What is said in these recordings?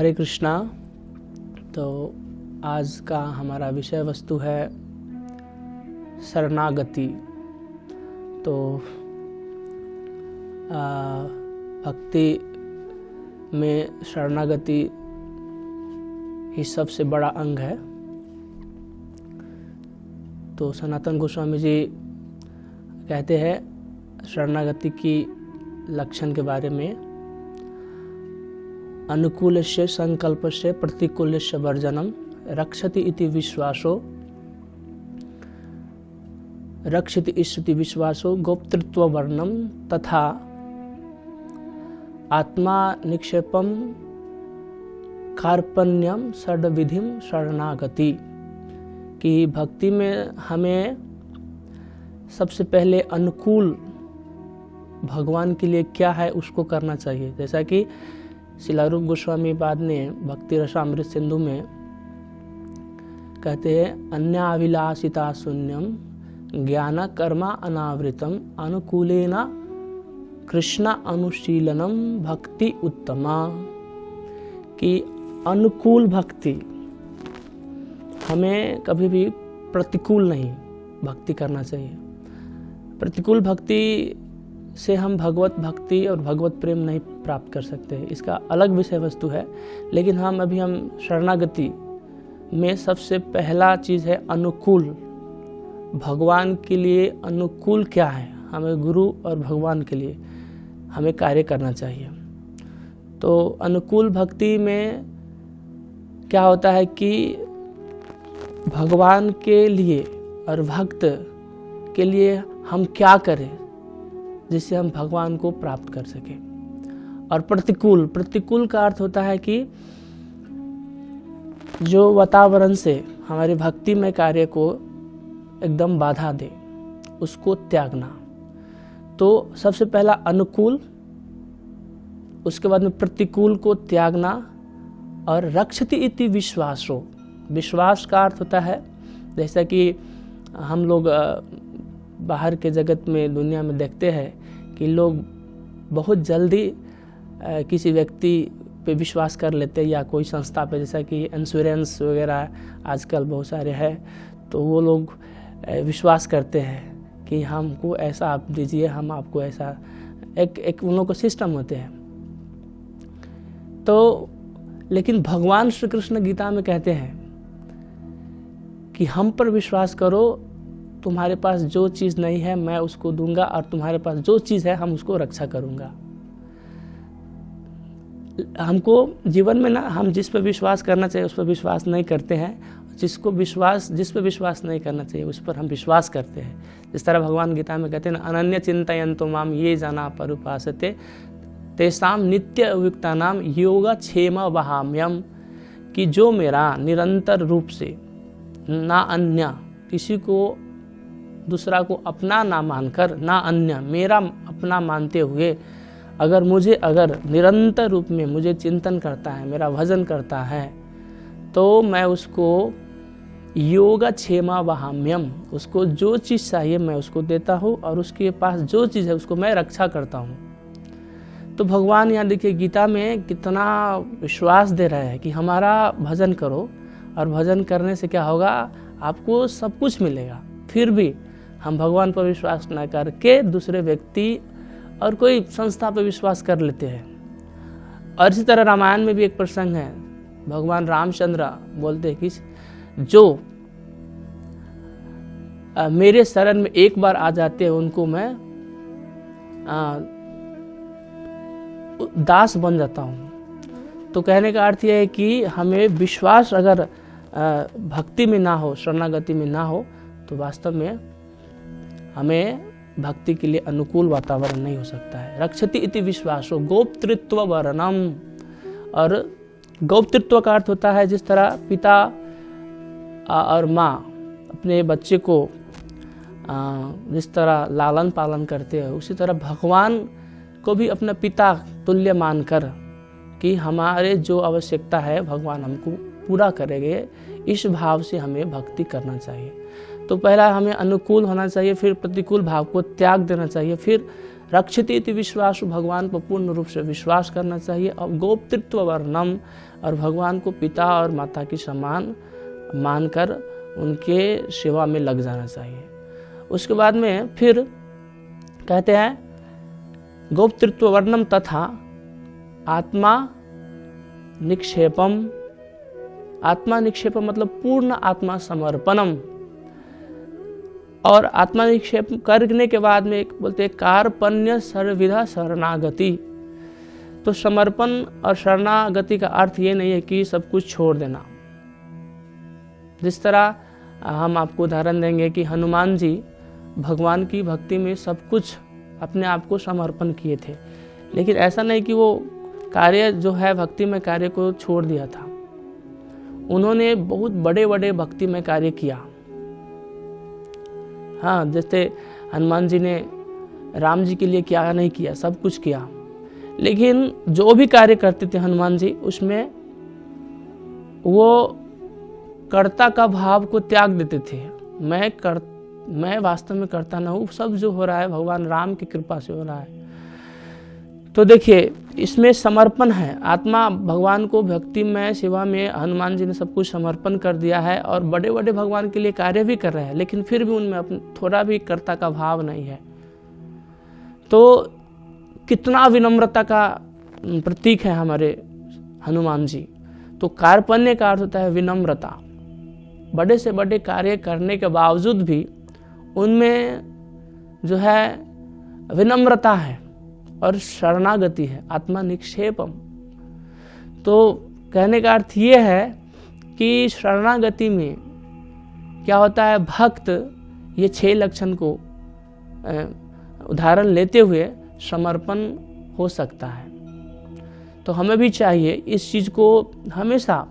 हरे कृष्णा। तो आज का हमारा विषय वस्तु है शरणागति। तो भक्ति में शरणागति ही सबसे बड़ा अंग है। तो सनातन गोस्वामी जी कहते हैं शरणागति की लक्षण के बारे में, अनुकूलस्य संकल्पस्य प्रतिकूलस्य वर्जनम रक्षति इति विश्वासो, रक्षति इति विश्वासो गोप्तृत्व वर्णम तथा आत्मा निक्षेपम कार्पण्यम षड्विधिम शरणागति। कि भक्ति में हमें सबसे पहले अनुकूल भगवान के लिए क्या है उसको करना चाहिए। जैसा कि श्रील रूप गोस्वामी बाद ने भक्ति रसामृत सिंधु में कहते हैं, अन्याभिलाषिता शून्यम ज्ञान कर्मा अनावृतम अनुकूलेन कृष्ण अनुशीलनम भक्ति उत्तमा। कि अनुकूल भक्ति, हमें कभी भी प्रतिकूल नहीं भक्ति करना चाहिए। प्रतिकूल भक्ति से हम भगवत भक्ति और भगवत प्रेम नहीं प्राप्त कर सकते, इसका अलग विषय वस्तु है। लेकिन हम शरणागति में सबसे पहला चीज़ है अनुकूल। भगवान के लिए अनुकूल क्या है, हमें गुरु और भगवान के लिए हमें कार्य करना चाहिए। तो अनुकूल भक्ति में क्या होता है कि भगवान के लिए और भक्त के लिए हम क्या करें जिससे हम भगवान को प्राप्त कर सकें। और प्रतिकूल का अर्थ होता है कि जो वातावरण से हमारे भक्ति में कार्य को एकदम बाधा दे, उसको त्यागना। तो सबसे पहला अनुकूल, उसके बाद में प्रतिकूल को त्यागना। और रक्षति इति विश्वासो, विश्वास का अर्थ होता है जैसा कि हम लोग बाहर के जगत में दुनिया में देखते हैं कि लोग बहुत जल्दी किसी व्यक्ति पे विश्वास कर लेते हैं या कोई संस्था पे, जैसा कि इंश्योरेंस वगैरह आजकल बहुत सारे हैं। तो वो लोग विश्वास करते हैं कि हमको ऐसा आप दीजिए, हम आपको ऐसा, एक उन लोगों को सिस्टम होते हैं। तो लेकिन भगवान श्री कृष्ण गीता में कहते हैं कि हम पर विश्वास करो, तुम्हारे पास जो चीज़ नहीं है मैं उसको दूंगा, और तुम्हारे पास जो चीज़ है हम उसको रक्षा करूंगा। हमको जीवन में ना, हम जिस पर विश्वास करना चाहिए उस पर विश्वास नहीं करते हैं, जिस पर विश्वास नहीं करना चाहिए उस पर हम विश्वास करते हैं। जिस तरह भगवान गीता में कहते हैं ना, अनन्य चिंतयन्तो माम ये जना परुपासते तेषाम नित्य अविक्ता नाम योगा क्षेम वहाम्यम। कि जो मेरा निरंतर रूप से ना अन्य, किसी को दूसरा को अपना ना मानकर, ना अन्य मेरा अपना मानते हुए अगर निरंतर रूप में मुझे चिंतन करता है, मेरा भजन करता है, तो मैं उसको योगा क्षेमा वहाम्यम, उसको जो चीज़ चाहिए मैं उसको देता हूँ, और उसके पास जो चीज़ है उसको मैं रक्षा करता हूँ। तो भगवान यहाँ देखिए गीता में कितना विश्वास दे रहा है कि हमारा भजन करो, और भजन करने से क्या होगा, आपको सब कुछ मिलेगा। फिर भी हम भगवान पर विश्वास न करके दूसरे व्यक्ति और कोई संस्था पर विश्वास कर लेते हैं। और इसी तरह रामायण में भी एक प्रसंग है, भगवान रामचंद्र बोलते हैं कि जो मेरे शरण में एक बार आ जाते हैं उनको मैं दास बन जाता हूँ। तो कहने का अर्थ यह है कि हमें विश्वास अगर भक्ति में ना हो, शरणागति में ना हो, तो वास्तव में हमें भक्ति के लिए अनुकूल वातावरण नहीं हो सकता है। रक्षति इति विश्वासो गोप्तृत्व वर्णम। और गोप्तृत्व का अर्थ होता है जिस तरह पिता और माँ अपने बच्चे को जिस तरह लालन पालन करते हैं, उसी तरह भगवान को भी अपना पिता तुल्य मानकर कि हमारे जो आवश्यकता है भगवान हमको पूरा करेंगे, इस भाव से हमें भक्ति करना चाहिए। तो पहला हमें अनुकूल होना चाहिए, फिर प्रतिकूल भाव को त्याग देना चाहिए, फिर रक्षति इति विश्वास, भगवान पर पूर्ण रूप से विश्वास करना चाहिए। और गोप्तृत्व वर्णम, और भगवान को पिता और माता की समान मानकर उनके सेवा में लग जाना चाहिए। उसके बाद में फिर कहते हैं गोप्तृत्व वर्णम तथा आत्मा निक्षेपम। आत्मा निक्षेपम मतलब पूर्ण आत्मा समर्पणम। और आत्मा निक्षेप करने के बाद में बोलते हैं कार्पण्य सर्वविधा शरणागति। तो समर्पण और शरणागति का अर्थ ये नहीं है कि सब कुछ छोड़ देना। जिस तरह हम आपको उदाहरण देंगे कि हनुमान जी भगवान की भक्ति में सब कुछ अपने आप को समर्पण किए थे, लेकिन ऐसा नहीं कि वो कार्य जो है भक्ति में कार्य को छोड़ दिया था। उन्होंने बहुत बड़े बड़े भक्ति में कार्य किया। हाँ, जैसे हनुमान जी ने राम जी के लिए क्या नहीं किया, सब कुछ किया। लेकिन जो भी कार्य करते थे हनुमान जी, उसमें वो कर्ता का भाव को त्याग देते थे। मैं वास्तव में करता ना हूँ, सब जो हो रहा है भगवान राम की कृपा से हो रहा है। तो देखिए इसमें समर्पण है। आत्मा भगवान को भक्ति में सेवा में हनुमान जी ने सब कुछ समर्पण कर दिया है और बड़े बड़े भगवान के लिए कार्य भी कर रहे हैं, लेकिन फिर भी उनमें अपने थोड़ा भी कर्ता का भाव नहीं है। तो कितना विनम्रता का प्रतीक है हमारे हनुमान जी। तो कार्पण्य का अर्थ होता है विनम्रता। बड़े से बड़े कार्य करने के बावजूद भी उनमें जो है विनम्रता है और शरणागति है, आत्मा निक्षेपम। तो कहने का अर्थ ये है कि शरणागति में क्या होता है, भक्त ये 6 लक्षण को उदाहरण लेते हुए समर्पण हो सकता है। तो हमें भी चाहिए इस चीज को हमेशा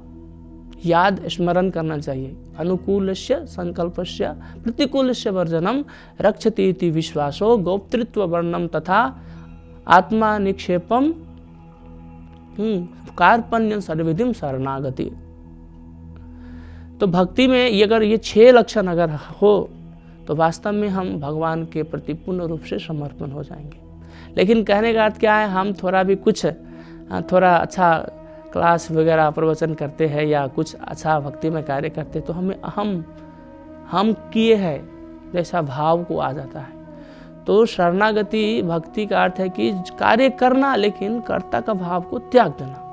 याद स्मरण करना चाहिए। अनुकूलस्य संकल्पस्य प्रतिकूलस्य वर्जनम रक्षति इति विश्वासो गोप्तृत्व वर्णम तथा आत्मा निक्षेपम कार्पण्य सर्वविधिम शरणागति। तो भक्ति में अगर ये 6 लक्षण अगर हो तो वास्तव में हम भगवान के प्रति पूर्ण रूप से समर्पण हो जाएंगे। लेकिन कहने का अर्थ क्या है, हम थोड़ा भी कुछ थोड़ा अच्छा क्लास वगैरह प्रवचन करते हैं या कुछ अच्छा भक्ति में कार्य करते तो हमें हम किए हैं जैसा भाव को आ जाता है। तो शरणागति भक्ति का अर्थ है कि कार्य करना लेकिन कर्ता का भाव को त्याग देना।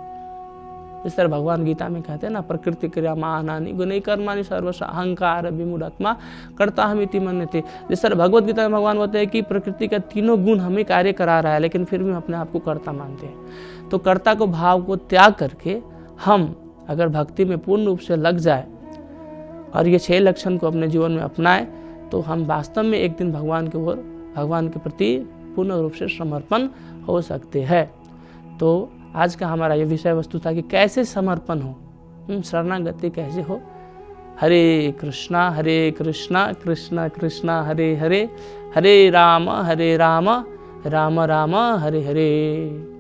इस तरह भगवान गीता में कहते हैं ना, प्रकृति क्रिया मानानि गुणै कर्माणि सर्वश अहंकार विमूढ़ात्मा कर्ता हमिति मन्यते। जिस तरह भगवत गीता में भगवान बोलते हैं कि प्रकृति का तीनों गुण हमें कार्य करा रहा है, लेकिन फिर भी हम अपने आप को कर्ता मानते हैं। तो कर्ता को भाव को त्याग करके हम अगर भक्ति में पूर्ण रूप से लग जाए और ये 6 लक्षण को अपने जीवन में अपनाए तो हम वास्तव में एक दिन भगवान की ओर, भगवान के प्रति पूर्ण रूप से समर्पण हो सकते हैं। तो आज का हमारा ये विषय वस्तु था कि कैसे समर्पण हो, शरणागति कैसे हो। हरे कृष्णा कृष्ण कृष्ण हरे हरे, हरे राम राम राम हरे हरे।